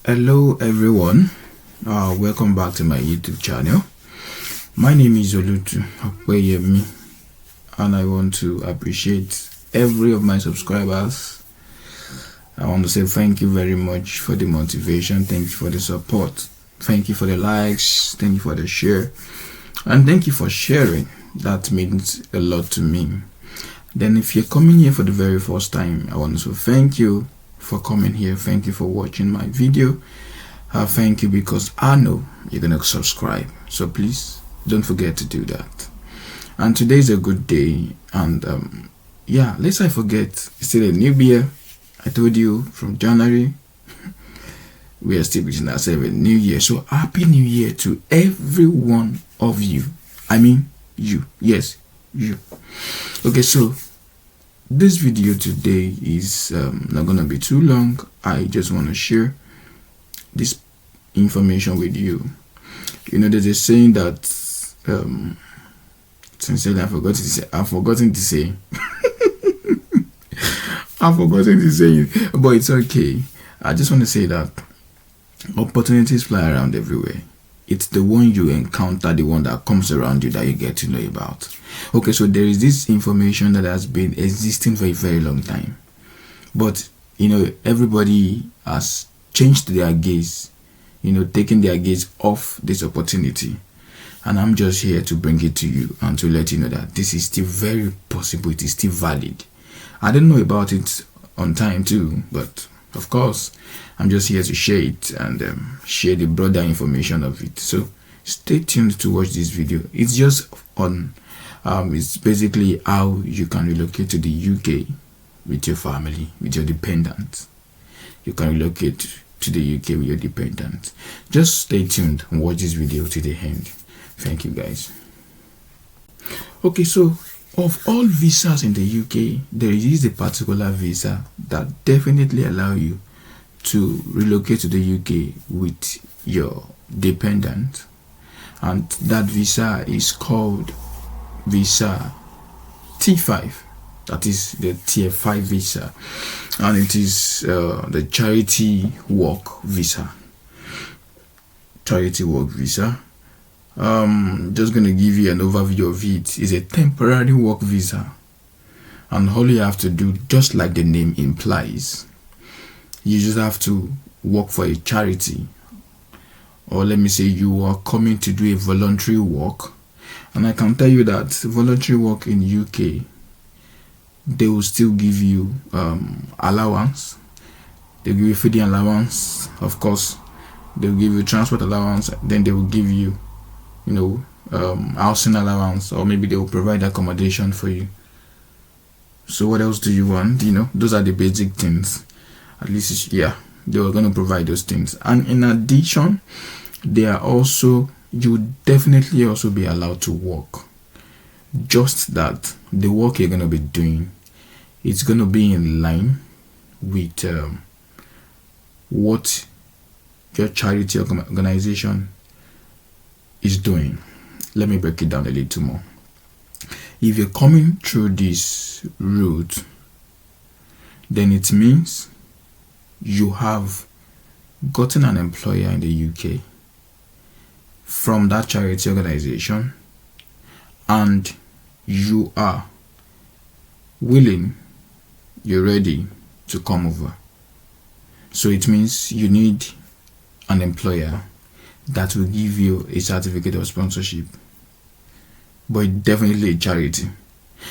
Hello everyone, welcome back to my YouTube channel. My name is Olutu Opeyemi, and I want to appreciate every of my subscribers. I want to say thank you very much for the motivation, thank you for the support, thank you for the likes, thank you for the share, and thank you for sharing. That means a lot to me. Then if you're coming here for the very first time, I want to thank you for coming here. Thank you for watching my video. Thank you because I know you're gonna subscribe, so please don't forget to do that. And today is a good day, and yeah, lest I forget, it's still a new year. I told you from January we are still wishing ourselves a new year, so happy new year to every one of you. I mean you, yes, you. Okay, so this video today is not gonna be too long. I just want to share this information with you. You know, there's a saying that sincerely I've forgotten to say it, but it's okay. I just want to say that opportunities fly around everywhere. It's the one you encounter, the one that comes around you, that you get to know about. Okay, so there is this information that has been existing for a very long time, but you know, everybody has changed their gaze, you know, taking their gaze off this opportunity, and I'm just here to bring it to you and to let you know that this is still very possible. It is still valid. I didn't know about it on time too, but of course I'm just here to share it and share the broader information of it. So stay tuned to watch this video. It's just on it's basically how you can relocate to the UK with your family, with your dependent. You can relocate to the UK with your dependent. Just stay tuned and watch this video to the end. Thank you guys. Okay, so of all visas in the UK, there is a particular visa that definitely allow you to relocate to the UK with your dependent, and that visa is called visa T5. That is the tier 5 visa, and it is the charity work visa. Charity work visa. Just gonna give you an overview of it. It's a temporary work visa, and all you have to do, just like the name implies, you just have to work for a charity, or let me say you are coming to do a voluntary work. And I can tell you that voluntary work in UK, they will still give you allowance. They give you feeding allowance, of course. They will give you transport allowance. Then they will give you, you know, housing allowance, or maybe they will provide accommodation for you. So what else do you want? You know, those are the basic things. At least, yeah, they were going to provide those things. And in addition, they are also, you definitely also be allowed to work. Just that the work you're going to be doing, it's going to be in line with what your charity organization is doing. Let me break it down a little more. If you're coming through this route, then it means you have gotten an employer in the UK from that charity organization, and you are willing, you're ready to come over. So it means you need an employer that will give you a certificate of sponsorship, but definitely a charity.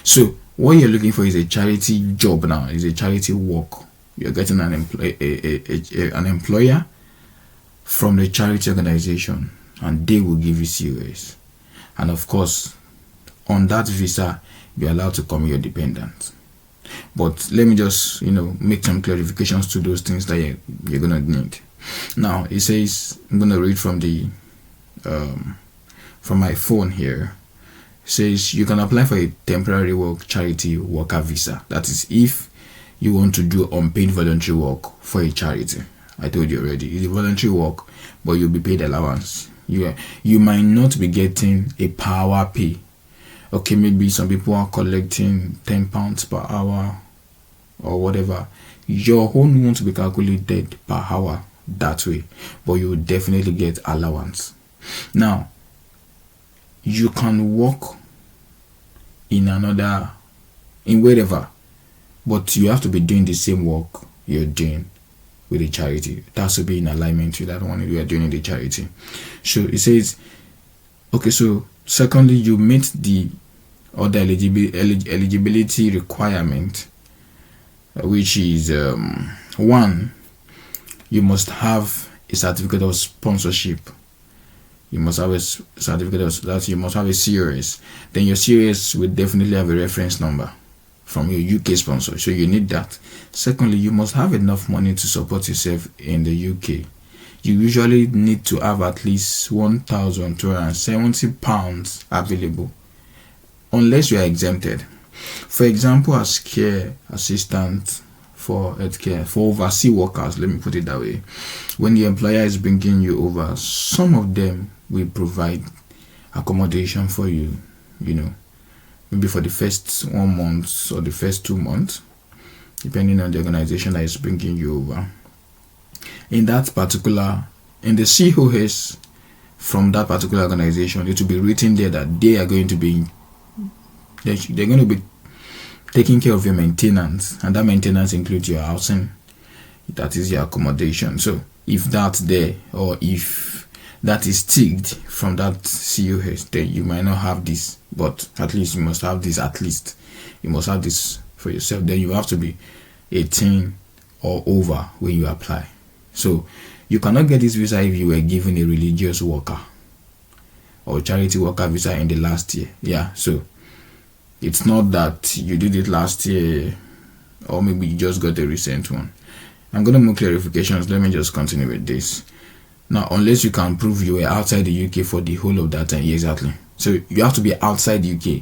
So what you're looking for is a charity job now, is a charity work. You're getting an employer from the charity organization, and they will give you COS. And of course, on that visa, you're allowed to come with your dependent. But let me just, you know, make some clarifications to those things that you're gonna need. Now it says, I'm gonna read from the from my phone here. It says you can apply for a temporary work charity worker visa. That is if you want to do unpaid voluntary work for a charity. I told you already, it's a voluntary work, but you'll be paid allowance. You might not be getting a per hour pay. Okay, maybe some people are collecting £10 per hour or whatever. Your own won't be calculated per hour, that way, but you will definitely get allowance. Now, you can work in wherever, but you have to be doing the same work you're doing with the charity. It has to be in alignment with that one you are doing in the charity. So it says, okay, so secondly, you meet the other eligibility requirement, which is 1, you must have a certificate of sponsorship. You must have a certificate of that. You must have a COS. Then your COS will definitely have a reference number from your UK sponsor, so you need that. Secondly, you must have enough money to support yourself in the UK. You usually need to have at least £1,270 available, unless you are exempted. For example, as care assistant for healthcare, for overseas workers, let me put it that way, when the employer is bringing you over, some of them will provide accommodation for you, maybe for the first 1 month or the first 2 months, depending on the organization that is bringing you over. In the COS from that particular organization, it will be written there that they're going to be taking care of your maintenance, and that maintenance includes your housing, that is your accommodation. So if that's there, or if that is ticked from that COS, then you might not have this, but at least you must have this. At least you must have this for yourself. Then you have to be 18 or over when you apply. So you cannot get this visa if you were given a religious worker or charity worker visa in the last year. So it's not that you did it last year, or maybe you just got a recent one. I'm going to make clarifications. Let me just continue with this. Now, unless you can prove you were outside the UK for the whole of that time. Exactly. So you have to be outside the UK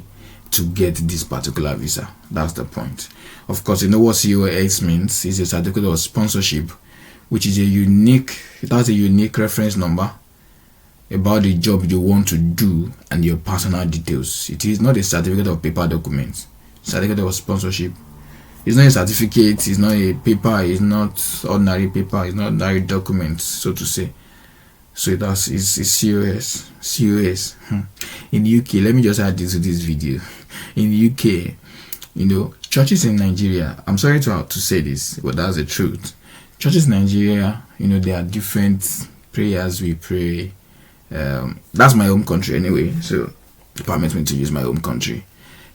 to get this particular visa. That's the point. Of course, you know what COS means. It's a certificate of sponsorship, which is it has a unique reference number about the job you want to do and your personal details. It is not a certificate of paper document. Certificate of sponsorship. It's not a certificate, it's not a paper, it's not ordinary paper, it's not ordinary document, so to say. So it's COS. In the UK, let me just add this to this video. In the UK, churches in Nigeria, I'm sorry to say this, but that's the truth. Churches in Nigeria, there are different prayers we pray. That's my home country anyway, so permit me to use my home country.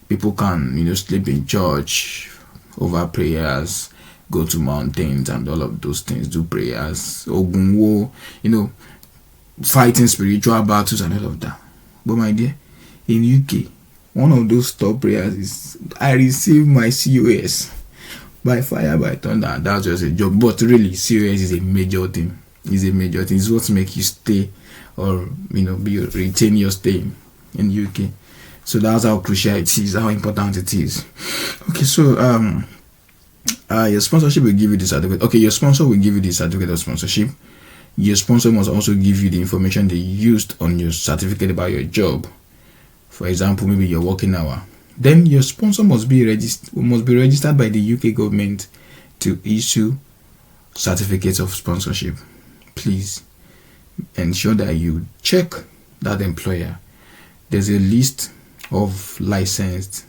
People can, sleep in church over prayers, go to mountains and all of those things, do prayers, ogunwo, fighting spiritual battles and all of that. But my dear, in UK, one of those top prayers is, I receive my COS by fire, by thunder. That's just a joke. But really, COS is a major thing. It's what makes you stay, or retain your stay in UK. So that's how crucial it is, how important it is. Okay, so your sponsorship will give you the certificate. Okay, your sponsor will give you the certificate of sponsorship. Your sponsor must also give you the information they used on your certificate about your job. For example, maybe your working hour. Then your sponsor must be registered by the UK government to issue certificates of sponsorship. Please ensure that you check that employer. There's a list of licensed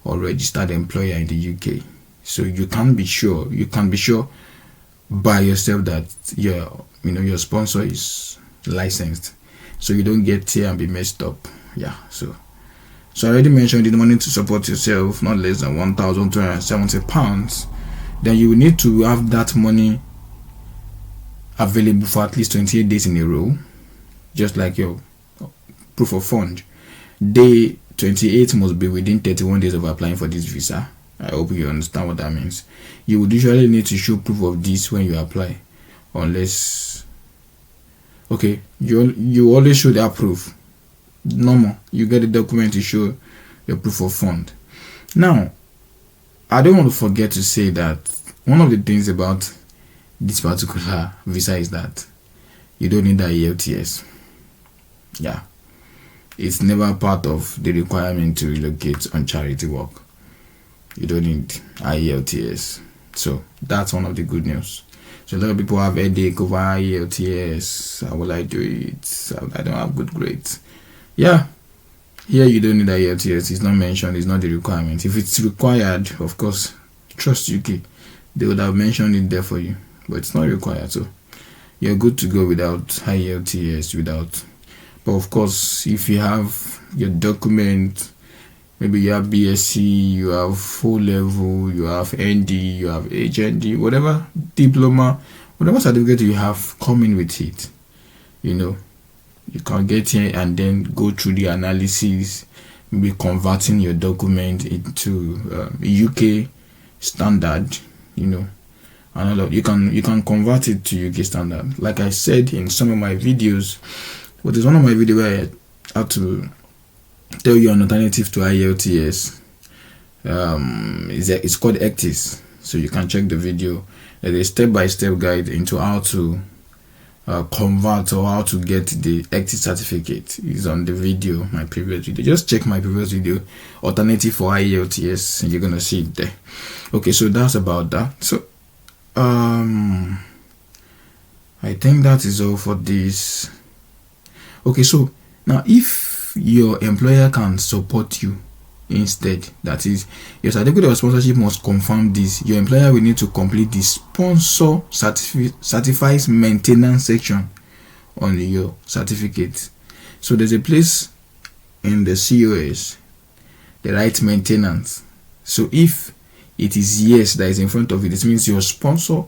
or registered employer in the UK, so you can be sure by yourself that your sponsor is licensed, so you don't get here and be messed up. So I already mentioned the money to support yourself, not less than £1,270. Then you will need to have that money available for at least 28 days in a row, just like your proof of fund. Day 28 must be within 31 days of applying for this visa. I hope you understand what that means. You would usually need to show proof of this when you apply, unless you always show that proof. Normal, you get a document to show your proof of fund. Now, I don't want to forget to say that one of the things about this particular visa is that you don't need that Ielts. It's never part of the requirement to relocate on charity work. You don't need Ielts. So that's one of the good news. So a lot of people have headache over IELTS. How will I do it? I don't have good grades. Yeah, here you don't need IELTS. It's not mentioned. It's not the requirement. If it's required, of course, trust UK. They would have mentioned it there for you, but it's not required. So you're good to go without IELTS. But of course, if you have your document, maybe you have BSc, you have full level, you have ND, you have HND, whatever diploma, whatever certificate you have coming with it, you can get here and then go through the analysis, maybe converting your document into UK standard, and all of, you can convert it to UK standard. Like I said in some of my videos, but there's one of my videos where I had to tell you an alternative to IELTS. It's called ECTIS, so you can check the video. There's a step-by-step guide into how to convert or how to get the ECTIS certificate. Is on the video, my previous video. Just check my previous video, alternative for IELTS, and you're gonna see it there. Okay, so that's about that. So I think that is all for this. Okay, so now if your employer can support you instead, that is, your certificate of sponsorship must confirm this. Your employer will need to complete the sponsor certifies maintenance section on your certificate. So there's a place in the COS they write maintenance. So if it is yes that is in front of it, it means your sponsor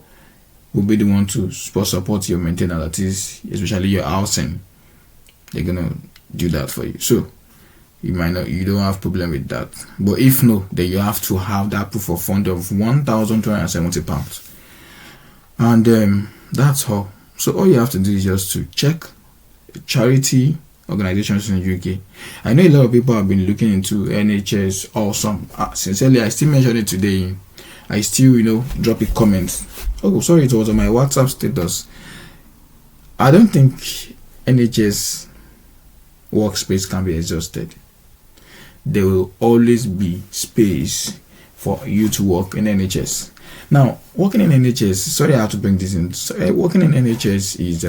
will be the one to support your maintenance, that is especially your housing. They're gonna do that for you. So you don't have problem with that. But if no, then you have to have that proof of fund of £1,270. And that's all. So all you have to do is just to check charity organizations in the UK. I know a lot of people have been looking into NHS or some. Sincerely, I still mentioned it today. I still, drop a comment. Oh, sorry, it was on my WhatsApp status. I don't think NHS workspace can be exhausted. There will always be space for you to work in NHS. Now, working in NHS, sorry I have to bring this in. Working in NHS is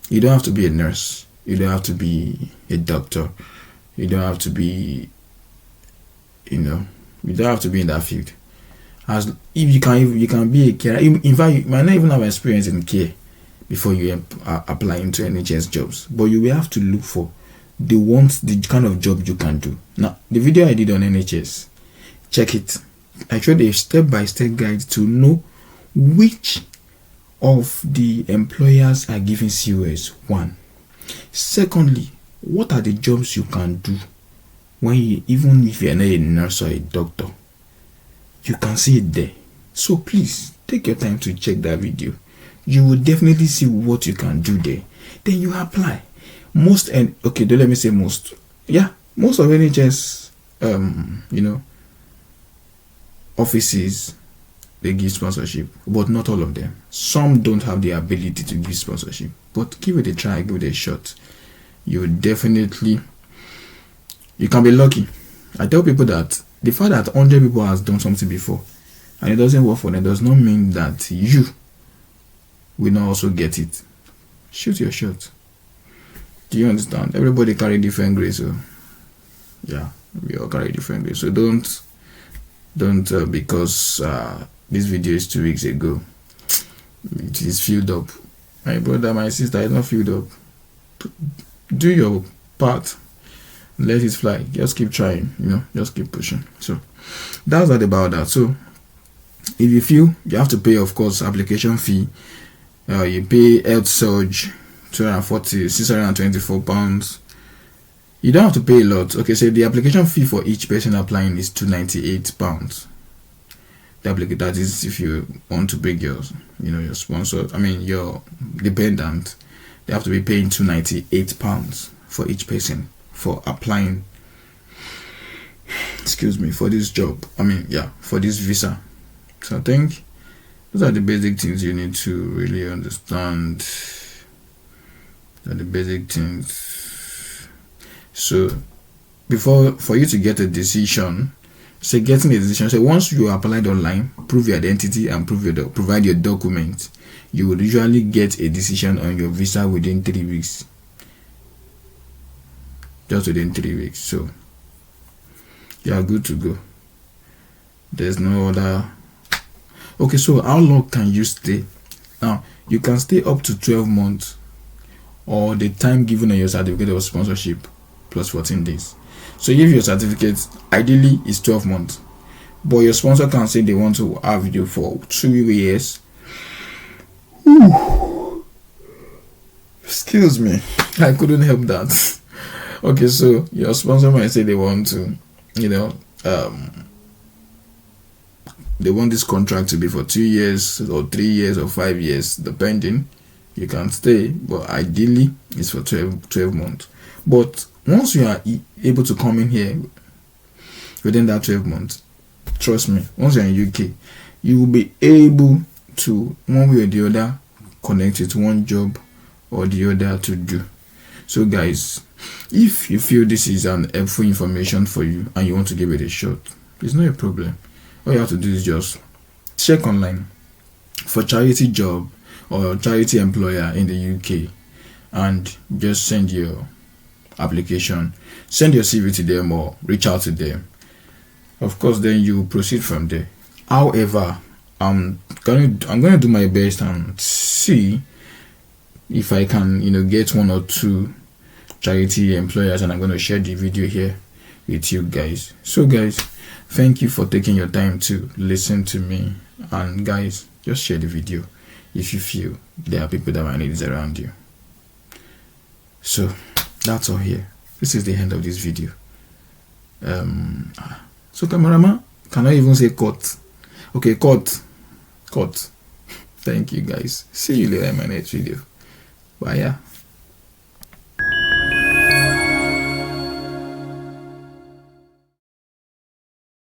you don't have to be a nurse, you don't have to be a doctor, you don't have to be you don't have to be in that field. As if you can be a carer. In fact, you might not even have experience in care before you apply into NHS jobs, but you will have to look for the kind of job you can do. Now, the video I did on NHS, check it. I showed a step-by-step guide to know which of the employers are giving COS. One. Secondly, what are the jobs you can do even if you're not a nurse or a doctor? You can see it there. So please take your time to check that video. You will definitely see what you can do there. Then you apply. Most of NHS, offices, they give sponsorship, but not all of them. Some don't have the ability to give sponsorship, but give it a try, give it a shot. You can be lucky. I tell people that the fact that 100 people has done something before and it doesn't work for them does not mean that you will not also get it. Shoot your shot. Do you understand? Everybody carry different grades, so yeah, we all carry different grades. So don't because this video is 2 weeks ago, it is filled up. My brother, my sister, it's not filled up. Do your part, let it fly. Just keep trying, just keep pushing. So that's all about that. So if you feel you have to pay, of course, application fee, you pay health surge £624. You don't have to pay a lot. Okay, so the application fee for each person applying is £298. That is if you want to bring your sponsor, your dependent, they have to be paying £298 for each person for applying, for this job. For this visa. So I think those are the basic things you need to really understand. Those are the basic things. So for you to get a decision, So getting a decision. So once you applied online, prove your identity and provide your documents, you will usually get a decision on your visa within 3 weeks. Just within 3 weeks. So you are good to go. There's no other. Okay, so how long can you stay? Now you can stay up to 12 months, or the time given on your certificate of sponsorship plus 14 days. So if your certificate ideally is 12 months, but your sponsor can say they want to have you for 2 years. Ooh. Excuse me, I couldn't help that. Okay, so your sponsor might say they want to, they want this contract to be for 2 years or 3 years or 5 years, depending. You can stay, but ideally it's for 12 months. But once you are able to come in here within that 12 months, trust me, once you're in UK, you will be able to, one way or the other, connect with one job or the other to do. So guys, if you feel this is an helpful information for you and you want to give it a shot, it's not a problem. All you have to do is just check online for charity job or charity employer in the UK and just send your application, send your CV to them or reach out to them. Of course, then you proceed from there. However, I'm gonna do my best and see if I can, get 1 or 2 charity employers, and I'm gonna share the video here with you guys. So guys, thank you for taking your time to listen to me, and guys, just share the video if you feel there are people that might need this around you. So that's all here. This is the end of this video. So cameraman, can I even say cut? Okay, cut. Thank you guys. See you later in my next video. Bye. Yeah.